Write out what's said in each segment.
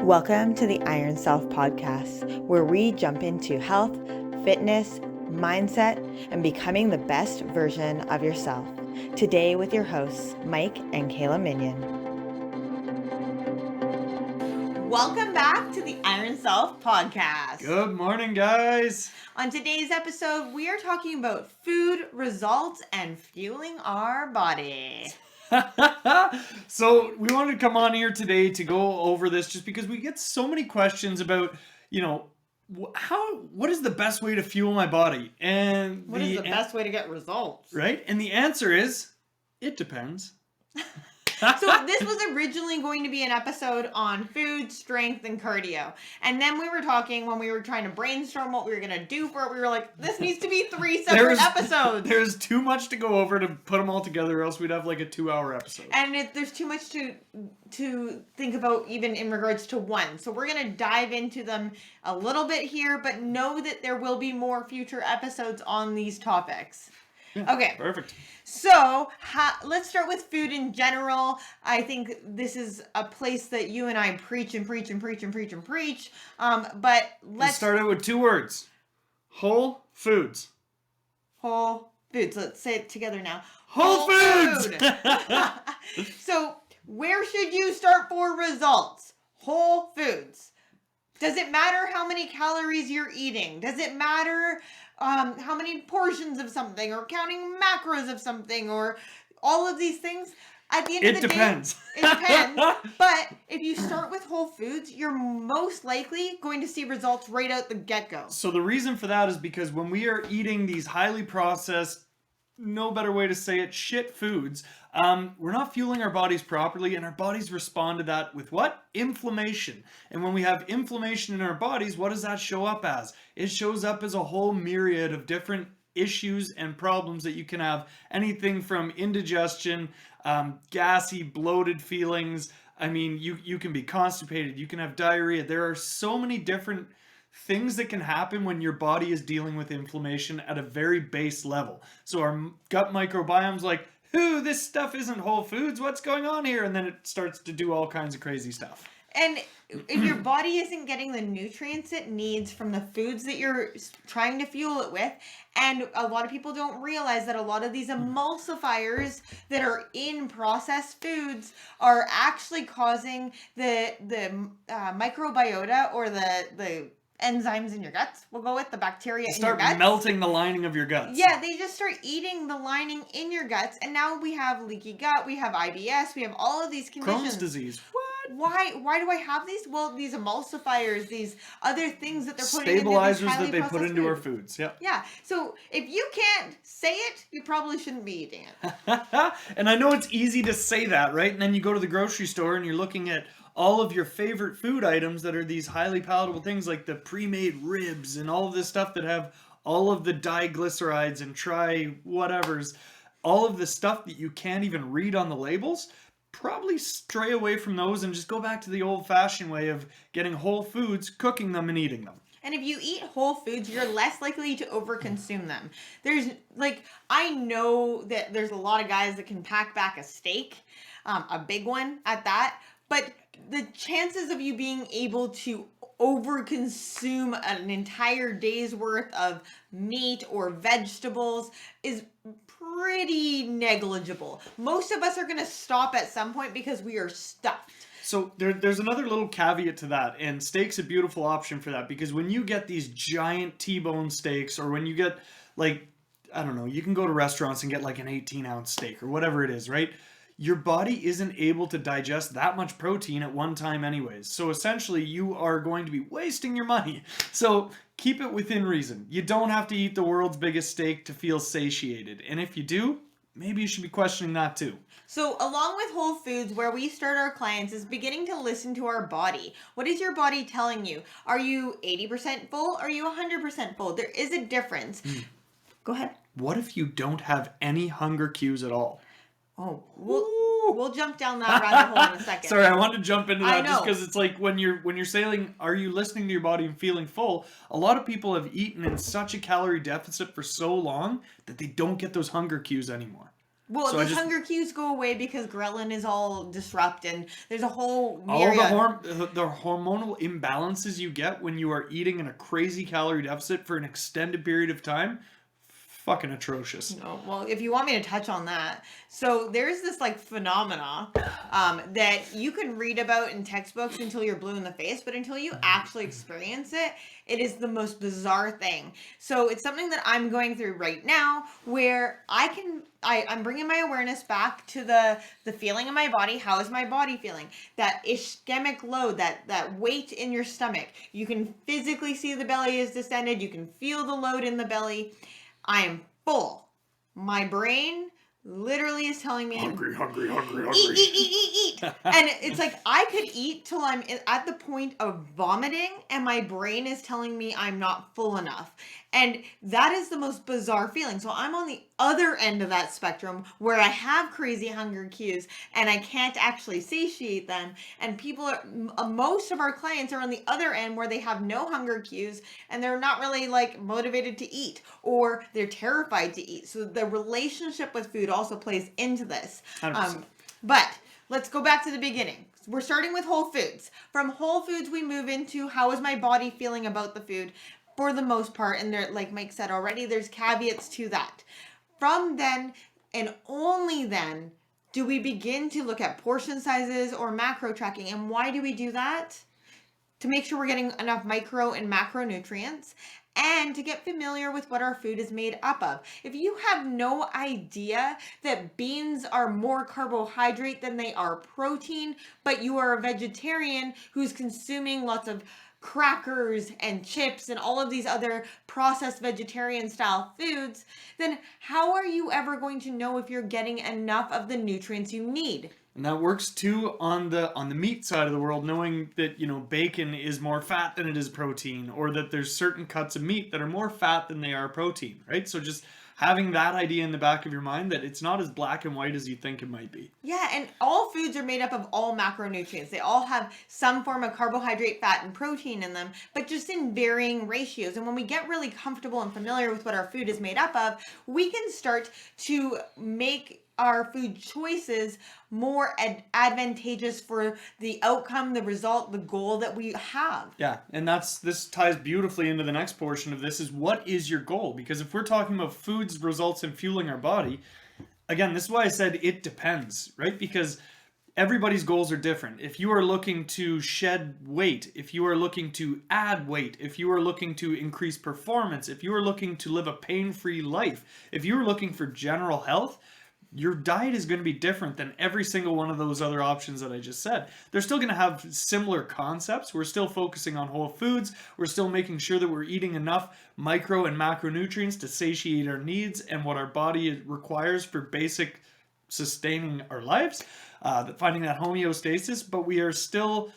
Welcome to the Iron Self podcast, where we jump into health, fitness, mindset, and becoming the best version of yourself. Today with your hosts, Mike and Kayla Minion. Welcome back to the Iron Self podcast. Good morning, guys. On today's episode, we are talking about food, results, and fueling our body. So we wanted to come on here today to go over this just because we get so many questions about, what is the best way to fuel my body? And what is the best way to get results? Right? And the answer is, it depends. So this was originally going to be an episode on food, strength, and cardio. And then we were talking when we were trying to brainstorm what we were going to do for it. We were like, this needs to be 3 separate episodes. There's too much to go over to put them all together, or else we'd have like a 2-hour episode. And there's too much to think about even in regards to one. So we're going to dive into them a little bit here, but know that there will be more future episodes on these topics. Yeah, okay. Perfect. So let's start with food in general. I think this is a place that you and I preach and preach and preach and preach and preach. But let's start out with 2 words. Whole foods. Whole foods. Let's say it together now. Whole foods! Food. So where should you start for results? Whole foods. Does it matter how many calories you're eating? Does it matter how many portions of something, or counting macros of something, or all of these things? At the end of the day, it depends. But if you start with whole foods, you're most likely going to see results right out the get-go. So the reason for that is because when we are eating these highly processed, no better way to say it, shit foods, we're not fueling our bodies properly, and our bodies respond to that with what? Inflammation. And when we have inflammation in our bodies, what does that show up as? It shows up as a whole myriad of different issues and problems that you can have. Anything from indigestion, gassy, bloated feelings. I mean, you can be constipated, you can have diarrhea. There are so many different things that can happen when your body is dealing with inflammation at a very base level. So our gut microbiome's like, this stuff isn't whole foods. What's going on here? And then it starts to do all kinds of crazy stuff. And if your body isn't getting the nutrients it needs from the foods that you're trying to fuel it with, and a lot of people don't realize that a lot of these emulsifiers that are in processed foods are actually causing the microbiota, or the enzymes in your guts. We'll go with the bacteria in your guts. Start melting the lining of your guts. Yeah, they just start eating the lining in your guts, and now we have leaky gut, we have IBS, we have all of these conditions. Crohn's disease. What? Why do I have these? Well, these emulsifiers, these other things that they're putting stabilizers into these highly that they put into food. our foods. Yep. Yeah. So if you can't say it, you probably shouldn't be eating it. And I know it's easy to say that, right? And then you go to the grocery store and you're looking at all of your favorite food items that are these highly palatable things, like the pre-made ribs and all of this stuff that have all of the diglycerides and tri-whatevers, all of the stuff that you can't even read on the labels. Probably stray away from those and just go back to the old-fashioned way of getting whole foods, cooking them, and eating them. And if you eat whole foods, you're less likely to overconsume them. I know that there's a lot of guys that can pack back a steak, a big one at that, but the chances of you being able to overconsume an entire day's worth of meat or vegetables is pretty negligible. Most of us are going to stop at some point because we are stuffed. So there's another little caveat to that, and steak's a beautiful option for that, because when you get these giant T-bone steaks, or when you get, you can go to restaurants and get like an 18-ounce steak or whatever it is, right? Your body isn't able to digest that much protein at one time anyways. So essentially, you are going to be wasting your money. So keep it within reason. You don't have to eat the world's biggest steak to feel satiated. And if you do, maybe you should be questioning that too. So along with whole foods, where we start our clients is beginning to listen to our body. What is your body telling you? Are you 80% full? Or are you 100% full? There is a difference. Go ahead. What if you don't have any hunger cues at all? Oh, we'll jump down that rabbit hole in a second. Sorry, I wanted to jump into that just because it's like when you're saying, are you listening to your body and feeling full? A lot of people have eaten in such a calorie deficit for so long that they don't get those hunger cues anymore. Well, So those hunger cues go away because ghrelin is all disrupted, and there's a whole all myriad. the hormonal imbalances you get when you are eating in a crazy calorie deficit for an extended period of time, fucking atrocious. No, well, if you want me to touch on that, so there's this like phenomena that you can read about in textbooks until you're blue in the face, but until you actually experience it, it is the most bizarre thing. So it's something that I'm going through right now, where I'm bringing my awareness back to the feeling in my body. How is my body feeling? That ischemic load, that weight in your stomach. You can physically see the belly is distended. You can feel the load in the belly. I am full. My brain literally is telling me Hungry, hungry, hungry, eat, hungry. eat, eat, eat, eat. And it's like I could eat till I'm at the point of vomiting, and my brain is telling me I'm not full enough. And that is the most bizarre feeling. So I'm on the other end of that spectrum where I have crazy hunger cues and I can't actually satiate them. And most of our clients are on the other end where they have no hunger cues and they're not really like motivated to eat, or they're terrified to eat. So the relationship with food also plays into this. 100%. But let's go back to the beginning. We're starting with whole foods. From whole foods, we move into how is my body feeling about the food for the most part. And there, like Mike said already, there's caveats to that. From then, and only then, do we begin to look at portion sizes or macro tracking. And why do we do that? To make sure we're getting enough micro and macronutrients, and to get familiar with what our food is made up of. If you have no idea that beans are more carbohydrate than they are protein, but you are a vegetarian who's consuming lots of crackers and chips and all of these other processed vegetarian style foods, then how are you ever going to know if you're getting enough of the nutrients you need? And that works too on the meat side of the world, knowing that, bacon is more fat than it is protein, or that there's certain cuts of meat that are more fat than they are protein, right? So just having that idea in the back of your mind that it's not as black and white as you think it might be. Yeah, and all foods are made up of all macronutrients. They all have some form of carbohydrate, fat, and protein in them, but just in varying ratios. And when we get really comfortable and familiar with what our food is made up of, we can start to make our food choices more advantageous for the outcome, the result, the goal that we have. Yeah, and this ties beautifully into the next portion of this, is what is your goal? Because if we're talking about foods, results, and fueling our body, again, this is why I said it depends, right? Because everybody's goals are different. If you are looking to shed weight, if you are looking to add weight, if you are looking to increase performance, if you are looking to live a pain-free life, if you are looking for general health, your diet is going to be different than every single one of those other options that I just said. They're still going to have similar concepts. We're still focusing on whole foods. We're still making sure that we're eating enough micro and macronutrients to satiate our needs and what our body requires for basic sustaining our lives, finding that homeostasis, but we are still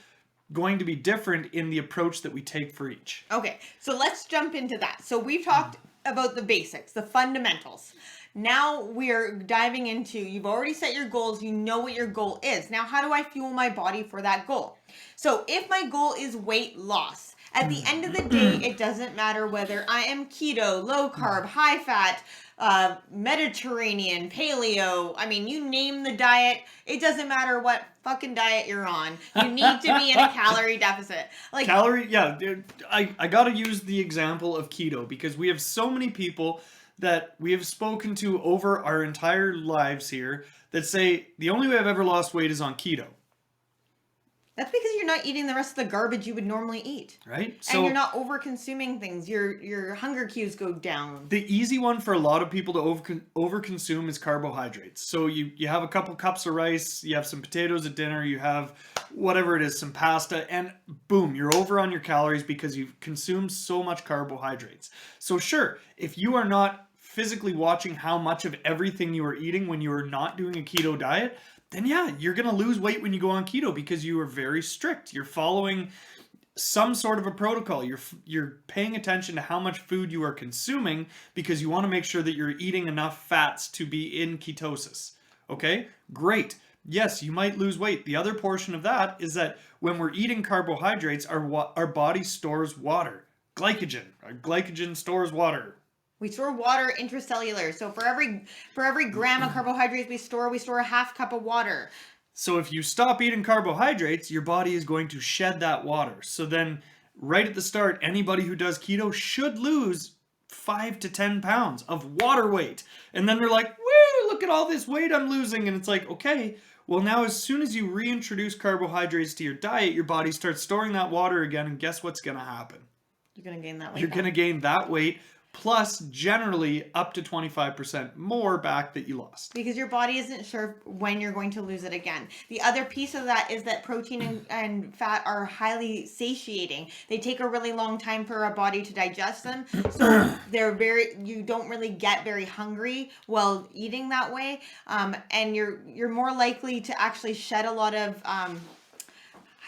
going to be different in the approach that we take for each. Okay, so let's jump into that. So we've talked about the basics, the fundamentals. Now we're diving into, you've already set your goals, you know what your goal is. Now, how do I fuel my body for that goal? So if my goal is weight loss, at the end of the day, it doesn't matter whether I am keto, low carb, high fat, Mediterranean, paleo. I mean, you name the diet. It doesn't matter what fucking diet you're on. You need to be in a calorie deficit. Yeah, dude, I gotta use the example of keto because we have so many people that we have spoken to over our entire lives here that say the only way I've ever lost weight is on keto. That's because you're not eating the rest of the garbage you would normally eat. Right? And you're not over-consuming things. Your hunger cues go down. The easy one for a lot of people to over-consume is carbohydrates. So you have a couple cups of rice, you have some potatoes at dinner, you have whatever it is, some pasta, and boom, you're over on your calories because you've consumed so much carbohydrates. So sure, if you are not physically watching how much of everything you are eating when you are not doing a keto diet, then yeah, you're going to lose weight when you go on keto because you are very strict. You're following some sort of a protocol. You're paying attention to how much food you are consuming because you want to make sure that you're eating enough fats to be in ketosis. Okay? Great. Yes, you might lose weight. The other portion of that is that when we're eating carbohydrates, our body stores water. Glycogen. Our glycogen stores water. We store water intracellular. So for every gram of carbohydrates we store a half cup of water. So if you stop eating carbohydrates, your body is going to shed that water. So then right at the start, anybody who does keto should lose 5 to 10 pounds of water weight. And then they're like, woo, look at all this weight I'm losing. And it's like, okay, well now as soon as you reintroduce carbohydrates to your diet, your body starts storing that water again. And guess what's going to happen? You're going to gain that weight. You're going to gain that weight, plus generally up to 25% more back that you lost. Because your body isn't sure when you're going to lose it again. The other piece of that is that protein and fat are highly satiating. They take a really long time for our body to digest them. So you don't really get very hungry while eating that way. And you're more likely to actually shed a lot of, how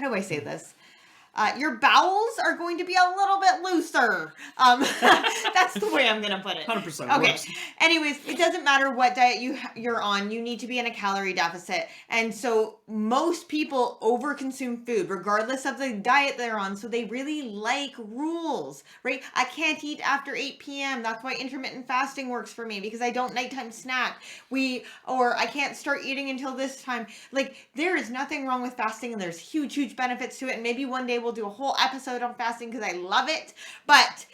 do I say this? Your bowels are going to be a little bit looser. That's the way I'm going to put it. 100% Okay. works. Anyways, it doesn't matter what diet you're on. You need to be in a calorie deficit. And so most people overconsume food, regardless of the diet they're on. So they really like rules, right? I can't eat after 8 p.m. That's why intermittent fasting works for me, because I don't nighttime snack. Or I can't start eating until this time. Like, there is nothing wrong with fasting, and there's huge, huge benefits to it. And maybe one day we'll do a whole episode on fasting because I love it. But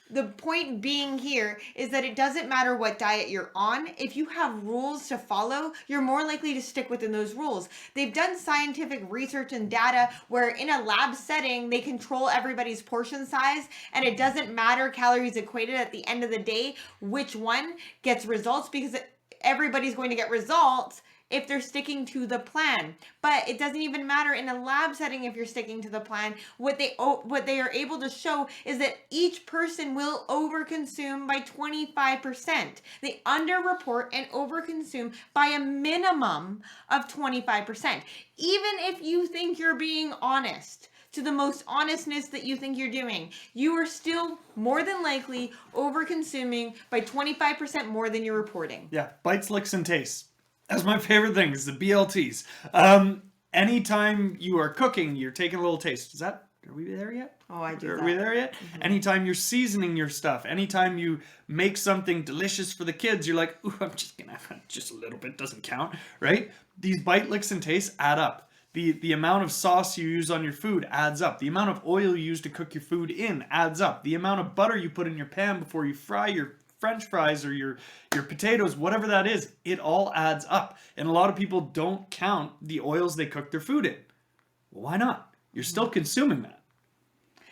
the point being here is that it doesn't matter what diet you're on. If you have rules to follow, you're more likely to stick within those rules. They've done scientific research and data where in a lab setting, they control everybody's portion size, and it doesn't matter calories equated at the end of the day, which one gets results, because everybody's going to get results if they're sticking to the plan. But it doesn't even matter in a lab setting if you're sticking to the plan. What they are able to show is that each person will overconsume by 25%. They underreport and overconsume by a minimum of 25%. Even if you think you're being honest, to the most honestness that you think you're doing, you are still more than likely overconsuming by 25% more than you're reporting. Yeah, bites, licks, and tastes. That's my favorite thing, is the BLTs. Anytime you are cooking, you're taking a little taste. Are we there yet? Oh, I do. Are we there yet? Mm-hmm. Anytime you're seasoning your stuff, anytime you make something delicious for the kids, you're like, ooh, I'm just gonna have just a little bit, doesn't count, right? These bite, licks, and tastes add up. The amount of sauce you use on your food adds up. The amount of oil you use to cook your food in adds up. The amount of butter you put in your pan before you fry your French fries or your potatoes, whatever that is, it all adds up. And a lot of people don't count the oils they cook their food in. Well, why not? You're still consuming that.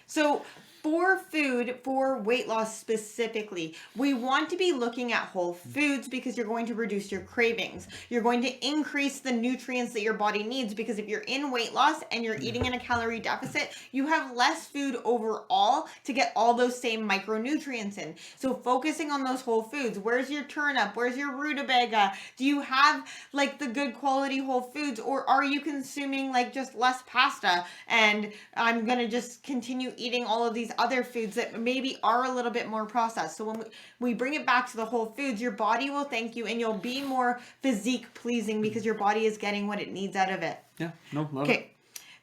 So for food, for weight loss specifically, we want to be looking at whole foods because you're going to reduce your cravings. You're going to increase the nutrients that your body needs, because if you're in weight loss and you're eating in a calorie deficit, you have less food overall to get all those same micronutrients in. So focusing on those whole foods. Where's your turnip? Where's your rutabaga? Do you have like the good quality whole foods, or are you consuming like just less pasta and I'm going to just continue eating all of these other foods that maybe are a little bit more processed? So when we bring it back to the whole foods, your body will thank you, and you'll be more physique pleasing because your body is getting what it needs out of it. Yeah, no, love it.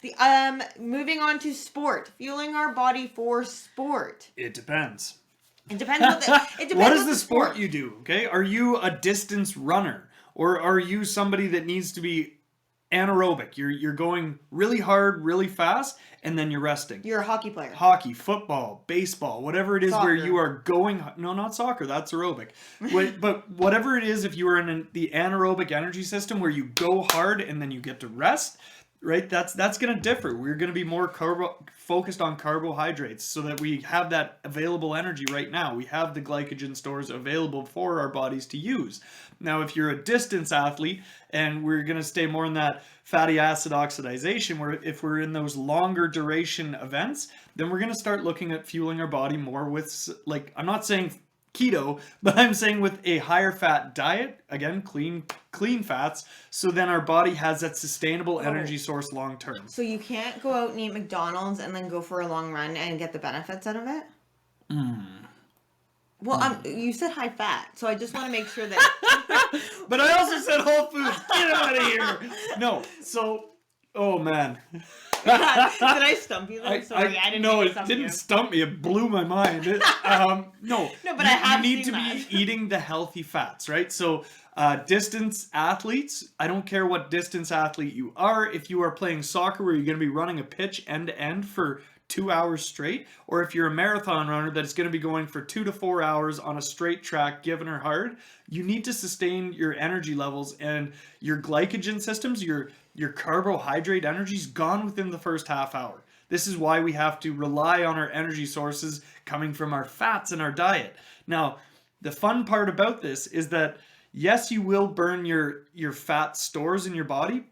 Okay. Moving on to sport, fueling our body for sport. It depends. It depends What is the sport you do? Okay, are you a distance runner, or are you somebody that needs to be anaerobic? You're going really hard, really fast, and then you're resting. You're a hockey player. Hockey, football, baseball, whatever it is, Soccer. where you are going. No, not soccer. That's aerobic. But whatever it is, if you are in the anaerobic energy system where you go hard and then you get to rest, right? That's going to differ. We're going to be more focused on carbohydrates so that we have that available energy right now. We have the glycogen stores available for our bodies to use. Now, if you're a distance athlete, and we're going to stay more in that fatty acid oxidation, where if we're in those longer duration events, then we're going to start looking at fueling our body more with, like, I'm not saying keto, but I'm saying with a higher fat diet, again, clean fats, so then our body has that sustainable energy source long term. So you can't go out and eat McDonald's and then go for a long run and get the benefits out of it? Well, you said high fat, so I just want to make sure that... But I also said whole foods. Get out of here. No, so Oh man. Did I stump you then? Sorry, I didn't no, mean to it stump didn't you. stump me. It blew my mind. No, No, but I have you need seen to that. be eating the healthy fats, right? So, distance athletes, I don't care what distance athlete you are. If you are playing soccer where you're going to be running a pitch end to end for 2 hours straight, or if you're a marathon runner that is going to be going for 2 to 4 hours on a straight track, given or hard, you need to sustain your energy levels and your glycogen systems, your carbohydrate energy is gone within the first half hour. This is why we have to rely on our energy sources coming from our fats in our diet. Now, the fun part about this is that yes, you will burn your fat stores in your body,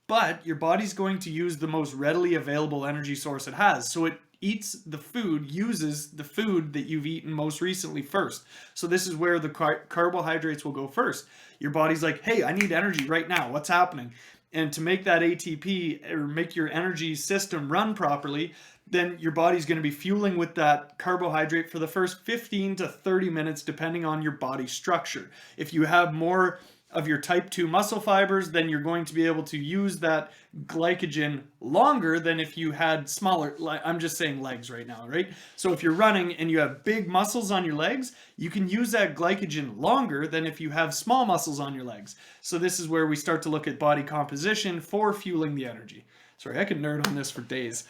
but your body's going to use the most readily available energy source it has. So it eats the food, uses the food that you've eaten most recently first. So this is where the carbohydrates will go first. Your body's like, hey, I need energy right now. What's happening? And to make that ATP or make your energy system run properly, then your body's going to be fueling with that carbohydrate for the first 15 to 30 minutes, depending on your body structure. If you have more of your type 2 muscle fibers, then you're going to be able to use that glycogen longer than if you had smaller, I'm just saying legs right now, right? So if you're running and you have big muscles on your legs, you can use that glycogen longer than if you have small muscles on your legs. So this is where we start to look at body composition for fueling the energy. Sorry, I could nerd on this for days.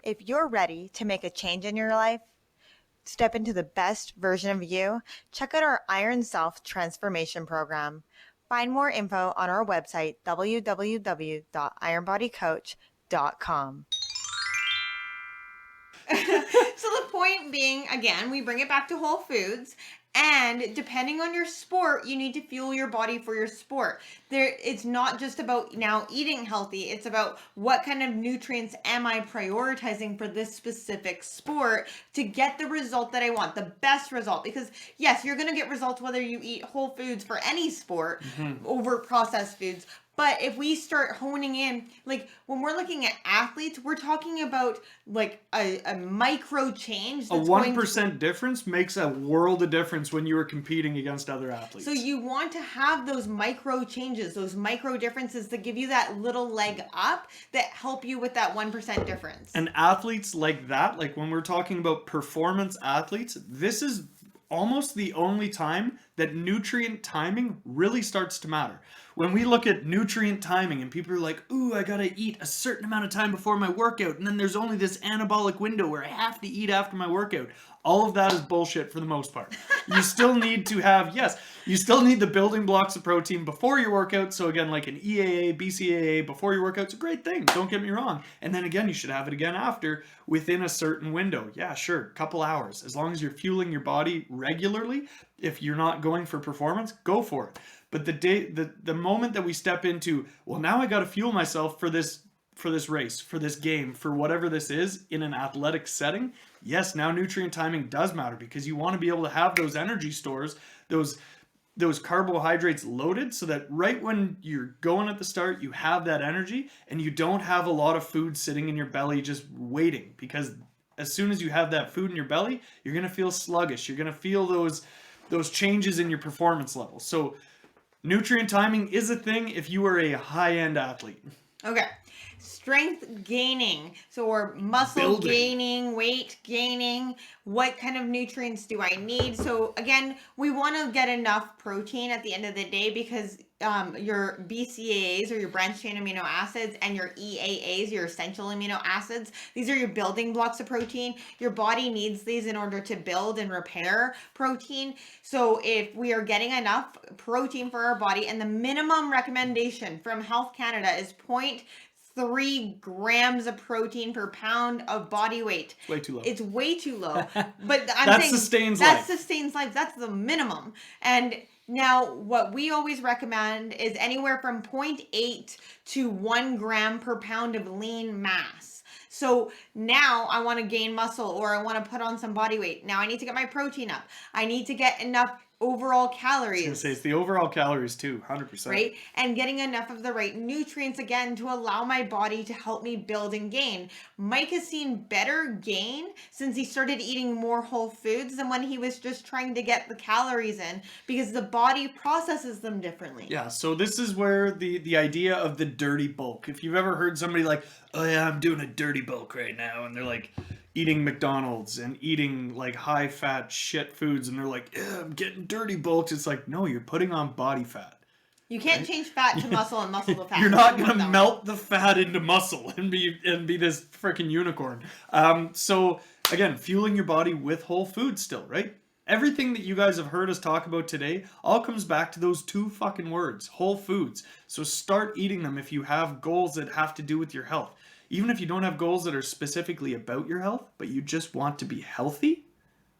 If you're ready to make a change in your life, step into the best version of you, check out our Iron Self Transformation Program. Find more info on our website, www.ironbodycoach.com. So the point being, again, we bring it back to whole foods, and depending on your sport, you need to fuel your body for your sport. It's not just about now eating healthy, it's about what kind of nutrients am I prioritizing for this specific sport to get the result that I want, the best result. Because yes, you're going to get results whether you eat whole foods for any sport over processed foods. But if we start honing in, like when we're looking at athletes, we're talking about like a micro change. A 1% difference makes a world of difference when you are competing against other athletes. So you want to have those micro changes, those micro differences that give you that little leg up that help you with that 1% difference. And athletes like that, like when we're talking about performance athletes, this is almost the only time that nutrient timing really starts to matter. When we look at nutrient timing and people are like, ooh, I gotta eat a certain amount of time before my workout, and then there's only this anabolic window where I have to eat after my workout. All of that is bullshit for the most part. You still need to have, yes, you still need the building blocks of protein before your workout. So again, like an EAA, BCAA before your workout's a great thing. Don't get me wrong. And then again, you should have it again after within a certain window. Yeah, sure, couple hours. As long as you're fueling your body regularly, if you're not going for performance, go for it. But the moment that we step into, well, now I got to fuel myself for this race, for this game, for whatever this is in an athletic setting, yes, now nutrient timing does matter because you want to be able to have those energy stores, those carbohydrates loaded so that right when you're going at the start, you have that energy and you don't have a lot of food sitting in your belly just waiting, because as soon as you have that food in your belly, you're going to feel sluggish. You're going to feel those changes in your performance levels. So nutrient timing is a thing if you are a high-end athlete. Okay. Strength gaining. So we're muscle gaining, weight gaining. What kind of nutrients do I need? So again, we want to get enough protein at the end of the day because your BCAAs or your branched chain amino acids and your EAAs, your essential amino acids, these are your building blocks of protein. Your body needs these in order to build and repair protein. So if we are getting enough protein for our body, and the minimum recommendation from Health Canada is 0.3 grams of protein per pound of body weight. It's way too low. It's way too low. But I'm that saying sustains that life. sustains life. That's the minimum. And now what we always recommend is anywhere from 0.8 to 1 gram per pound of lean mass. So now I want to gain muscle or I want to put on some body weight. Now I need to get my protein up. I need to get enough overall I was calories. gonna say it's the overall calories too, 100%. Right? And getting enough of the right nutrients again to allow my body to help me build and gain. Mike has seen better gain since he started eating more whole foods than when he was just trying to get the calories in, because the body processes them differently. Yeah, so this is where the idea of the dirty bulk. If you've ever heard somebody like, "Oh yeah, I'm doing a dirty bulk right now," and they're like eating McDonald's and eating like high fat shit foods, and they're like, "Yeah, I'm getting dirty bulks." It's like, no, you're putting on body fat. You can't change fat to muscle and muscle to fat. You're not It doesn't gonna work that way. melt the fat into muscle and be this freaking unicorn. So again, fueling your body with whole foods still, right? Everything that you guys have heard us talk about today all comes back to those two fucking words, whole foods. So start eating them if you have goals that have to do with your health. Even if you don't have goals that are specifically about your health, but you just want to be healthy,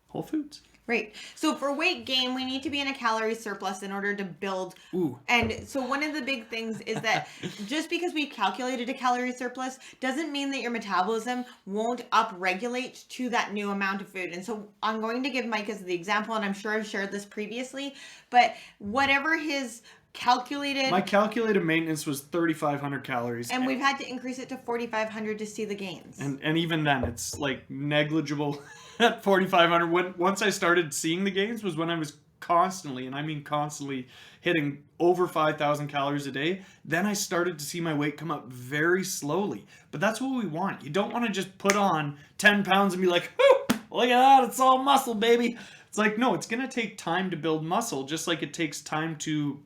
whole foods. Right. So for weight gain, we need to be in a calorie surplus in order to build. Ooh. And so one of the big things is that just because we've calculated a calorie surplus doesn't mean that your metabolism won't upregulate to that new amount of food. And so I'm going to give Mike as the example, and I'm sure I've shared this previously, but whatever his calculated, My calculated maintenance was 3,500 calories. and we've had to increase it to 4,500 to see the gains. And even then, it's like negligible at 4,500. Once I started seeing the gains was when I was constantly, and I mean constantly, hitting over 5,000 calories a day. Then I started to see my weight come up very slowly. But that's what we want. You don't want to just put on 10 pounds and be like, "Whoo, look at that, it's all muscle, baby." It's like, no, it's going to take time to build muscle, just like it takes time to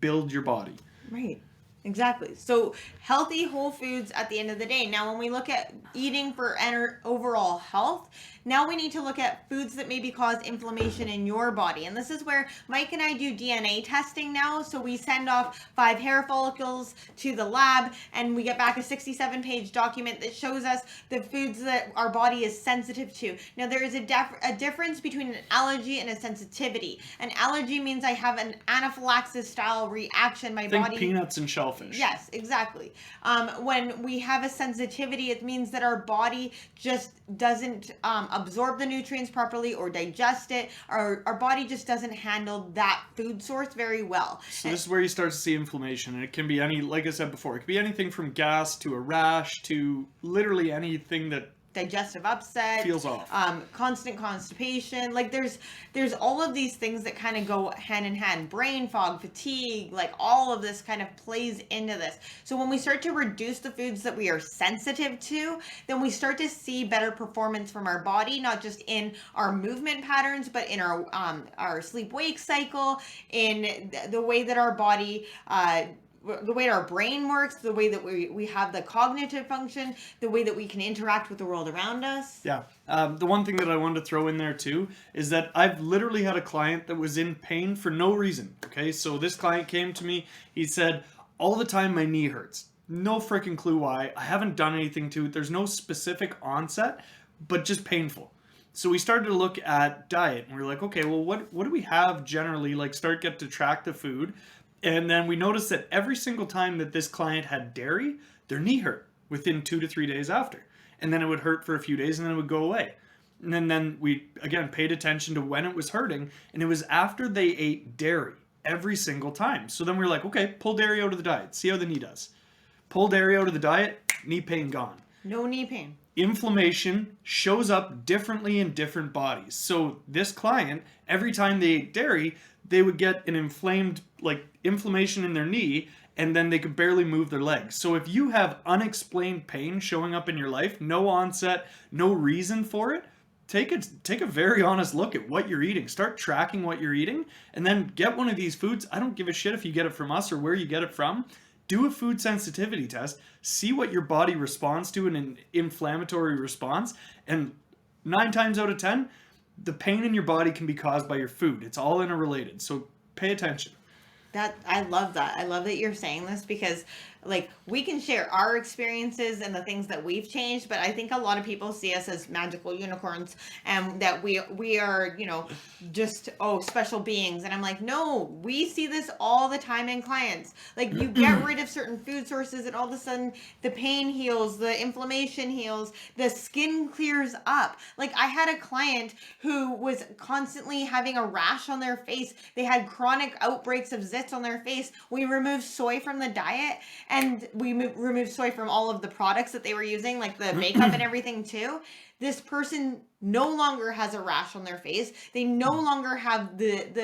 build your body. Right. Exactly. So healthy whole foods at the end of the day. Now, when we look at eating for overall health, now we need to look at foods that maybe cause inflammation in your body. And this is where Mike and I do DNA testing now. So we send off 5 hair follicles to the lab, and we get back a 67-page document that shows us the foods that our body is sensitive to. Now, there is a difference between an allergy and a sensitivity. An allergy means I have an anaphylaxis style reaction. My Think body. peanuts and shellfish. Yes, exactly. When we have a sensitivity, it means that our body just doesn't absorb the nutrients properly or digest it. Our body just doesn't handle that food source very well. So this is where you start to see inflammation, and it can be like I said before, it can be anything from gas to a rash to literally anything that Digestive upset, feels off. Constant constipation. Like there's all of these things that kind of go hand in hand. Brain fog, fatigue, like all of this kind of plays into this. So when we start to reduce the foods that we are sensitive to, then we start to see better performance from our body, not just in our movement patterns, but in our sleep-wake cycle, in the way that our body the way our brain works, the way that we have the cognitive function, the way that we can interact with the world around us. Yeah. The one thing that I wanted to throw in there too is that I've literally had a client that was in pain for no reason. Okay, so this client came to me. He said, all the time my knee hurts. No freaking clue why. I haven't done anything to it. There's no specific onset, but just painful. So we started to look at diet, and we were like, okay, well, what do we have generally? Like, get to track the food. And then we noticed that every single time that this client had dairy, their knee hurt within 2 to 3 days after. And then it would hurt for a few days, and then it would go away. And then we, again, paid attention to when it was hurting, and it was after they ate dairy every single time. So then we were like, okay, pull dairy out of the diet, see how the knee does. Pull dairy out of the diet, knee pain gone. No knee pain. Inflammation shows up differently in different bodies. So this client, every time they ate dairy, they would get an inflammation in their knee, and then they could barely move their legs. So if you have unexplained pain showing up in your life, no onset, no reason for it, take a very honest look at what you're eating. Start tracking what you're eating, and then get one of these foods. I don't give a shit if you get it from us or where you get it from. Do a food sensitivity test. See what your body responds to in an inflammatory response. And 9 times out of 10, the pain in your body can be caused by your food. It's all interrelated. So pay attention. That I love that. I love that you're saying this because like we can share our experiences and the things that we've changed, but I think a lot of people see us as magical unicorns and that we are, just special beings. And I'm like, no, we see this all the time in clients. Like you get rid of certain food sources and all of a sudden the pain heals, the inflammation heals, the skin clears up. Like I had a client who was constantly having a rash on their face. They had chronic outbreaks of zits on their face. We removed soy from the diet and we removed soy from all of the products that they were using, like the makeup and everything too. This person no longer has a rash on their face. They no longer have the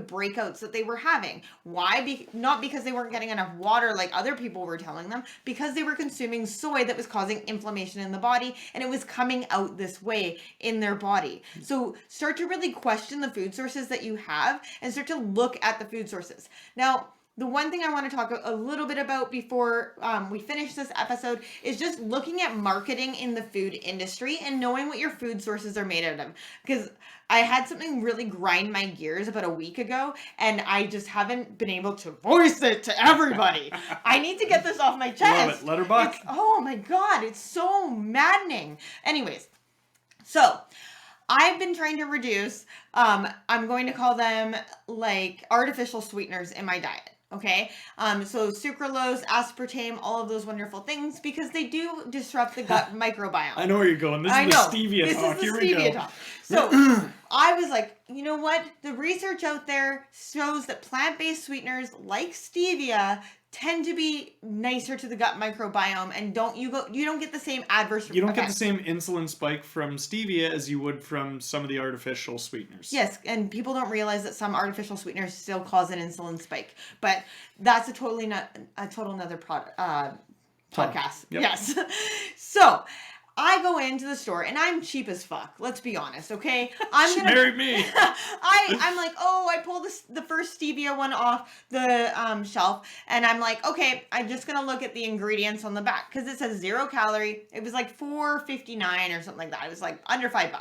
breakouts that they were having. Why? Not because they weren't getting enough water like other people were telling them, because they were consuming soy that was causing inflammation in the body and it was coming out this way in their body. So start to really question the food sources that you have and start to look at the food sources. Now, the one thing I want to talk a little bit about before we finish this episode is just looking at marketing in the food industry and knowing what your food sources are made out of. Because I had something really grind my gears about a week ago, and I just haven't been able to voice it to everybody. I need to get this off my chest. Love it. Let her buck. Oh my God, it's so maddening. Anyways, so I've been trying to reduce, I'm going to call them like artificial sweeteners in my diet. Okay. So sucralose, aspartame, all of those wonderful things, because they do disrupt the gut microbiome. I know where you're going. This is the stevia talk. This is the Here we stevia go. talk. So I was like, you know what? The research out there shows that plant-based sweeteners like stevia tend to be nicer to the gut microbiome, and you don't get the same adverse You don't get the effects. same insulin spike from stevia as you would from some of the artificial sweeteners. Yes, and people don't realize that some artificial sweeteners still cause an insulin spike, but that's a total another podcast. Yep. Yes. So I go into the store and I'm cheap as fuck. Let's be honest, okay? She married me. I'm like, I pull the first stevia one off the shelf, and I'm like, okay, I'm just gonna look at the ingredients on the back because it says 0 calorie. It was like $4.59 or something like that. It was like under $5.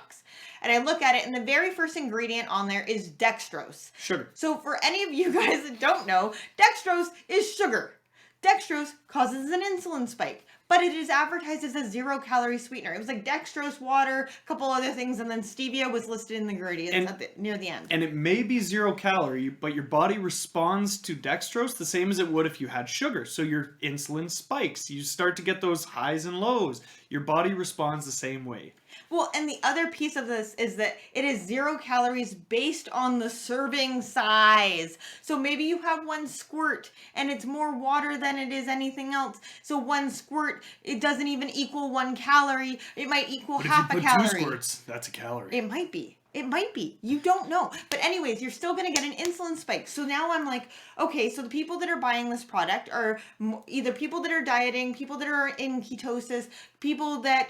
And I look at it, and the very first ingredient on there is dextrose. Sugar. So for any of you guys that don't know, dextrose is sugar. Dextrose causes an insulin spike, but it is advertised as a 0 calorie sweetener. It was like dextrose, water, a couple other things, and then stevia was listed in the ingredients near the end. And it may be 0 calorie, but your body responds to dextrose the same as it would if you had sugar. So your insulin spikes. You start to get those highs and lows. Your body responds the same way. Well, and the other piece of this is that it is 0 calories based on the serving size. So maybe you have one squirt and it's more water than it is anything else. So one squirt, it doesn't even equal 1 calorie. It might equal half a calorie. If you put 2 squirts, that's a calorie. It might be. It might be. You don't know. But anyways, you're still going to get an insulin spike. So now I'm like, okay, so the people that are buying this product are either people that are dieting, people that are in ketosis, people that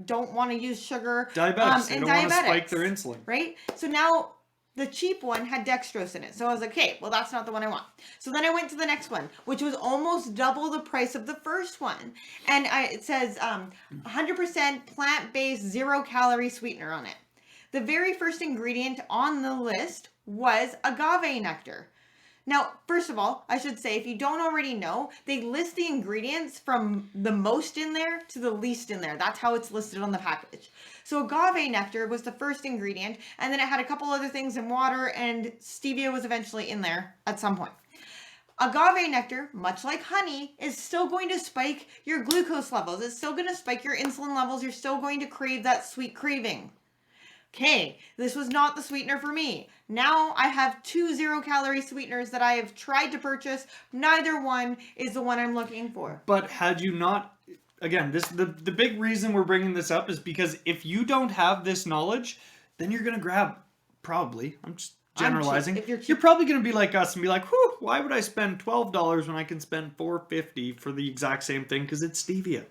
don't want to use sugar. Diabetics. They and don't want to diabetics, spike their insulin. Right? So now the cheap one had dextrose in it. So I was like, okay, well, that's not the one I want. So then I went to the next one, which was almost double the price of the first one. And it says 100% plant-based 0 calorie sweetener on it. The very first ingredient on the list was agave nectar. Now, first of all, I should say, if you don't already know, they list the ingredients from the most in there to the least in there. That's how it's listed on the package. So agave nectar was the first ingredient, and then it had a couple other things in water, and stevia was eventually in there at some point. Agave nectar, much like honey, is still going to spike your glucose levels. It's still going to spike your insulin levels. You're still going to crave that sweet craving. Okay, this was not the sweetener for me. Now I have 2 0 calorie sweeteners that I have tried to purchase. Neither one is the one I'm looking for. But had you not, again, the big reason we're bringing this up is because if you don't have this knowledge, then you're going to grab, probably, I'm just generalizing, you're probably going to be like us and be like, whew, why would I spend $12 when I can spend $4.50 for the exact same thing because it's stevia?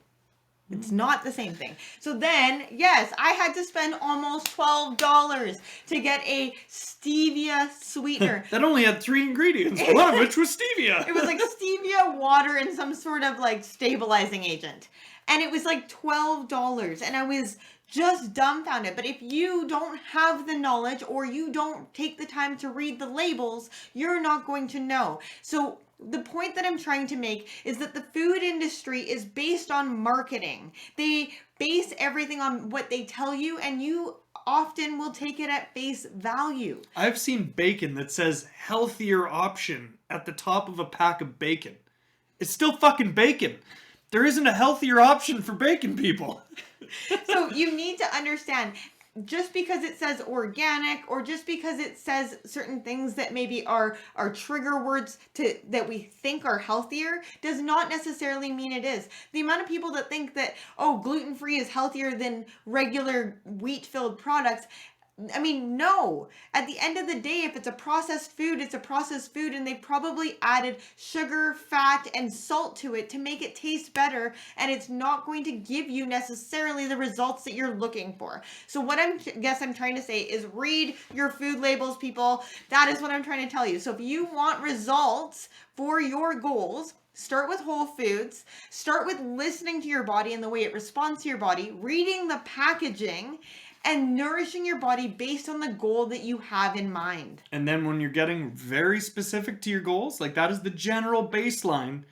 It's not the same thing. So then, yes, I had to spend almost $12 to get a stevia sweetener. That only had 3 ingredients, one of which was stevia. It was like stevia, water, and some sort of like stabilizing agent. And it was like $12. And I was just dumbfounded. But if you don't have the knowledge or you don't take the time to read the labels, you're not going to know. So the point that I'm trying to make is that the food industry is based on marketing. They base everything on what they tell you, and you often will take it at face value. I've seen bacon that says healthier option at the top of a pack of bacon. It's still fucking bacon. There isn't a healthier option for bacon, people. So you need to understand, just because it says organic or just because it says certain things that maybe are trigger words that we think are healthier does not necessarily mean it is. The amount of people that think that, oh, gluten-free is healthier than regular wheat-filled products, I mean, no. At the end of the day, if it's a processed food, it's a processed food, and they probably added sugar, fat, and salt to it to make it taste better, and it's not going to give you necessarily the results that you're looking for. So what I'm trying to say is read your food labels, people. That is what I'm trying to tell you. So if you want results for your goals, start with whole foods. Start with listening to your body and the way it responds to your body, reading the packaging, and nourishing your body based on the goal that you have in mind. And then when you're getting very specific to your goals, like that is the general baseline.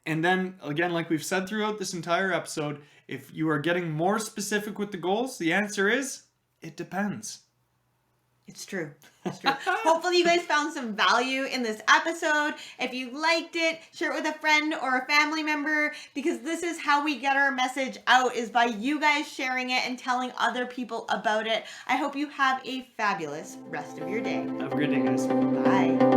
And then again, like we've said throughout this entire episode, if you are getting more specific with the goals, the answer is, it depends. It's true. It's true. Hopefully you guys found some value in this episode. If you liked it, share it with a friend or a family member, because this is how we get our message out, is by you guys sharing it and telling other people about it. I hope you have a fabulous rest of your day. Have a great day, guys. Bye.